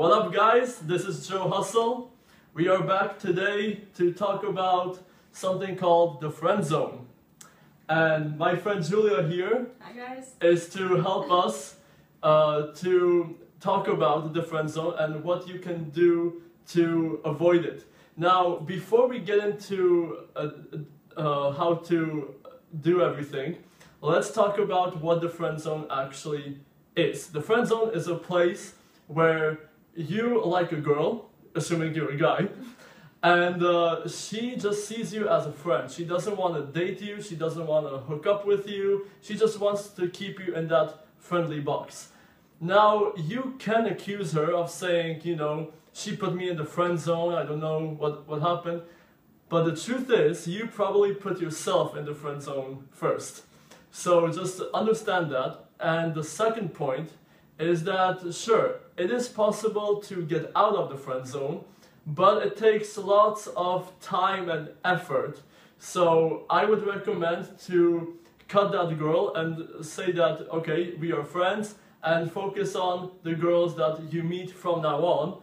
What up guys, this is Joe Hustle. We are back today to talk about something called the friend zone. And my friend Julia here Hi guys. is to help us to talk about the friend zone and what you can do to avoid it. Now, before we get into how to do everything, let's talk about what the friend zone actually is. The friend zone is a place where you like a girl, assuming you're a guy, and she just sees you as a friend. She doesn't want to date you, she doesn't want to hook up with you, she just wants to keep you in that friendly box. Now, you can accuse her of saying, you know, she put me in the friend zone, I don't know what happened, but the truth is, you probably put yourself in the friend zone first. So just understand that. And the second point is that, sure, it is possible to get out of the friend zone, but it takes lots of time and effort. So I would recommend to cut that girl and say that, okay, we are friends, and focus on the girls that you meet from now on.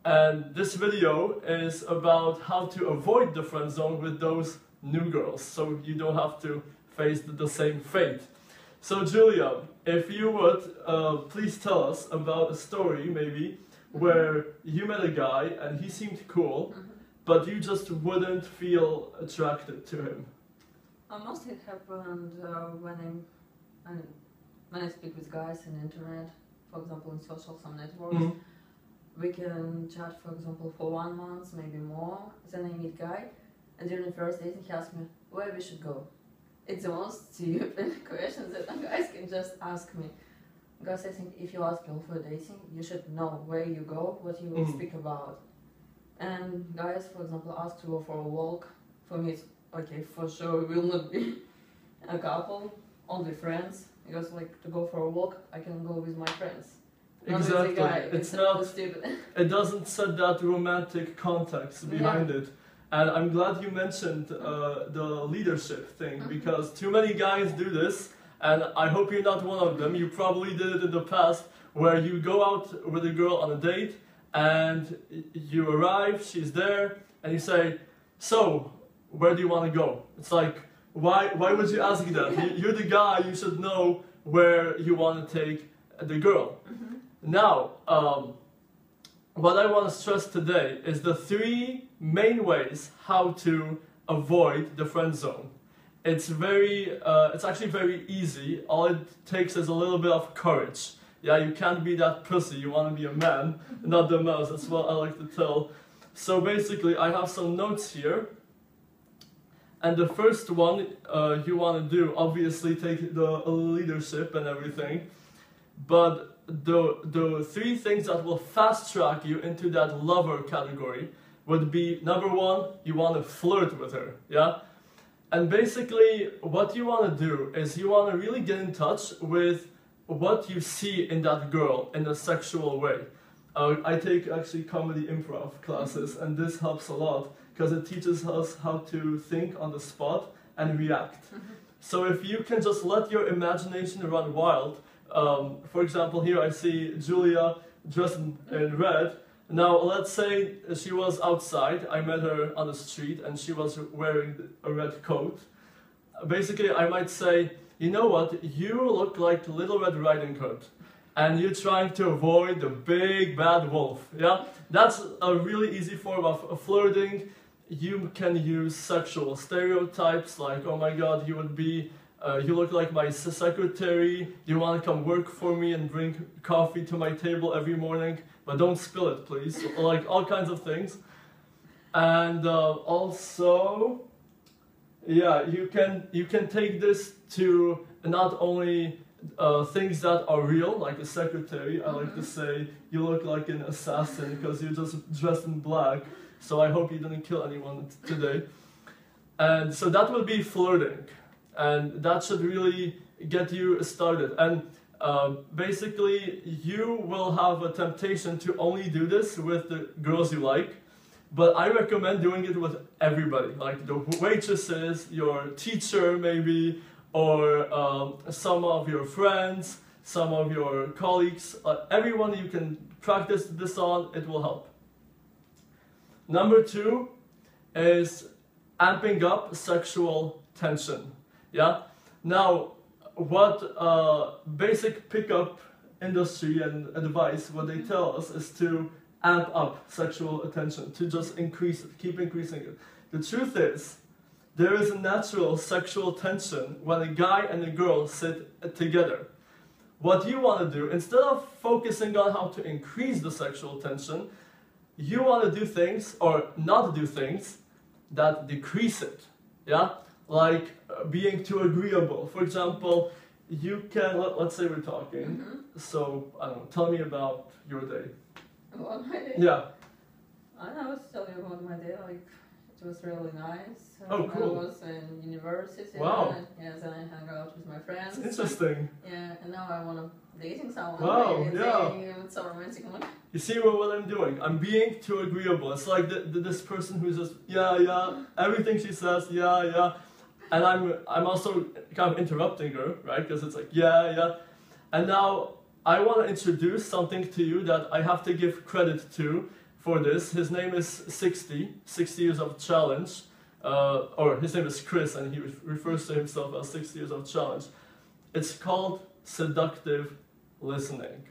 And this video is about how to avoid the friend zone with those new girls, so you don't have to face the same fate. So Julia, if you would, please tell us about a story, maybe, where you met a guy and he seemed cool, but you just wouldn't feel attracted to him. Mostly it happened when I speak with guys on the internet, for example in some networks. We can chat, for example, for 1 month, maybe more. Then I meet guy, and during the first date he asked me where we should go. It's the most stupid question that guys can just ask me. Because I think if you ask girl for dating, you should know where you go, what you will speak about. And guys, for example, ask to go for a walk. For me, it's okay, for sure we will not be a couple, only friends. Because like to go for a walk, I can go with my friends. Exactly. It's not stupid. It doesn't set that romantic context behind it. And I'm glad you mentioned the leadership thing, because too many guys do this, and I hope you're not one of them. You probably did it in the past, where you go out with a girl on a date, and you arrive, she's there, and you say, so, where do you want to go? It's like, why would you ask that? You're the guy, you should know where you want to take the girl. Now, what I want to stress today is the 3 main ways how to avoid the friend zone. It's actually very easy. All it takes is a little bit of courage. Yeah, you can't be that pussy. You want to be a man, not the mouse. That's what I like to tell. So basically, I have some notes here. And the first one you want to do, obviously, take the leadership and everything. But the 3 things that will fast track you into that lover category would be, number 1, you want to flirt with her, yeah? And basically what you want to do is you want to really get in touch with what you see in that girl in a sexual way. I take actually comedy improv classes, and this helps a lot because it teaches us how to think on the spot and react. So if you can just let your imagination run wild. For example, here I see Julia dressed in red. Now, let's say she was outside, I met her on the street, and she was wearing a red coat. Basically, I might say, you know what, you look like Little Red Riding Hood, and you're trying to avoid the big bad wolf, yeah? That's a really easy form of flirting. You can use sexual stereotypes, like, oh my god, you would be you look like my secretary, you want to come work for me and bring coffee to my table every morning, but don't spill it, please. Like, all kinds of things. And also, yeah, you can take this to not only things that are real, like a secretary. I like to say, you look like an assassin because you're just dressed in black, so I hope you didn't kill anyone today. And so that would be flirting. And that should really get you started. And basically, you will have a temptation to only do this with the girls you like. But I recommend doing it with everybody, like the waitresses, your teacher maybe, or some of your friends, some of your colleagues, everyone you can practice this on, it will help. Number 2 is amping up sexual tension. Yeah. Now, what basic pickup industry and advice, what they tell us is to amp up sexual attention, to just increase it, keep increasing it. The truth is, there is a natural sexual tension when a guy and a girl sit together. What you want to do, instead of focusing on how to increase the sexual tension, you want to do things, or not do things, that decrease it. Yeah? Like being too agreeable. For example, you can, let's say we're talking, so, I don't know, tell me about your day. About my day? Yeah. I was telling you about my day, like, it was really nice. Oh, cool. I was in university. Wow. Yes, and I hung out with my friends. Interesting. Yeah, and now I want to dating someone. Wow, maybe yeah. It's so romantic one. You see what I'm doing? I'm being too agreeable. It's like this person who's just, yeah, everything she says, yeah. And I'm also kind of interrupting her, right? Because it's like, yeah. And now I want to introduce something to you that I have to give credit to for this. His name is 60 years of challenge. Or his name is Chris, and he refers to himself as 60 years of challenge. It's called seductive listening.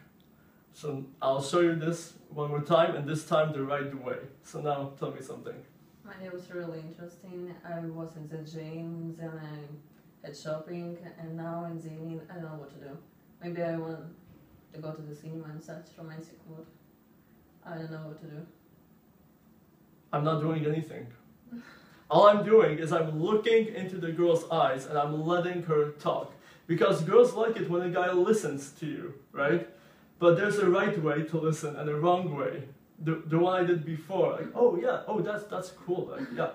So I'll show you this one more time, and this time the right way. So now tell me something. My day was really interesting. I was in the gym, then I had shopping, and now in the evening I don't know what to do. Maybe I want to go to the cinema and such romantic mood. I don't know what to do. I'm not doing anything. All I'm doing is I'm looking into the girl's eyes and I'm letting her talk. Because girls like it when a guy listens to you, right? But there's a right way to listen and a wrong way. The one I did before, like, oh yeah, that's cool, like, yeah.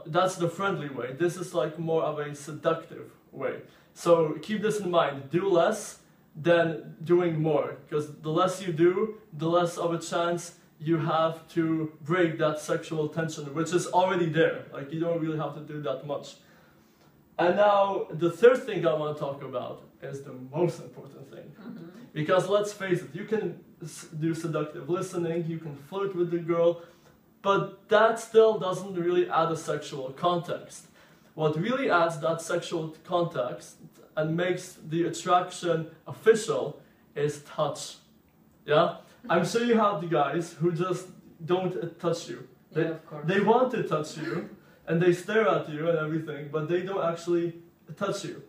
That's the friendly way. This is like more of a seductive way. So keep this in mind. Do less than doing more. Because the less you do, the less of a chance you have to break that sexual tension, which is already there. Like, you don't really have to do that much. And now, the third thing I want to talk about is the most important thing. Because let's face it, you can do seductive listening, you can flirt with the girl, but that still doesn't really add a sexual context. What really adds that sexual context and makes the attraction official is touch. Yeah? I'm sure you have the guys who just don't touch you. Yeah, of course. They want to touch you, and they stare at you and everything, but they don't actually touch you.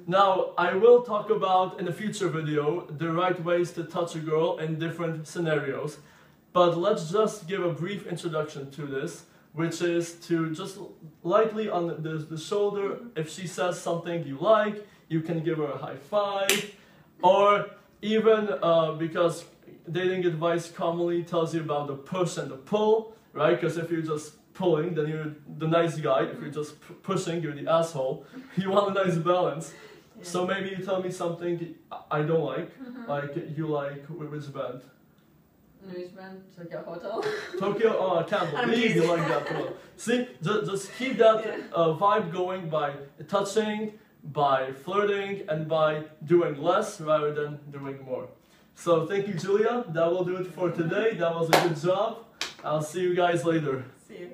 Now, I will talk about in a future video the right ways to touch a girl in different scenarios, but let's just give a brief introduction to this, which is to just lightly on the shoulder, if she says something you like, you can give her a high five, or even because dating advice commonly tells you about the push and the pull, right? Because if you're just pulling, then you're the nice guy. If you're just pushing, you're the asshole. You want a nice balance. Yeah. So maybe you tell me something I don't like. Like you like which band? Which band? Tokyo Hotel. Tokyo. Oh, I can't believe you like that one. See, just keep that vibe going by touching, by flirting, and by doing less rather than doing more. So thank you, Julia. That will do it for today. That was a good job. I'll see you guys later. See you.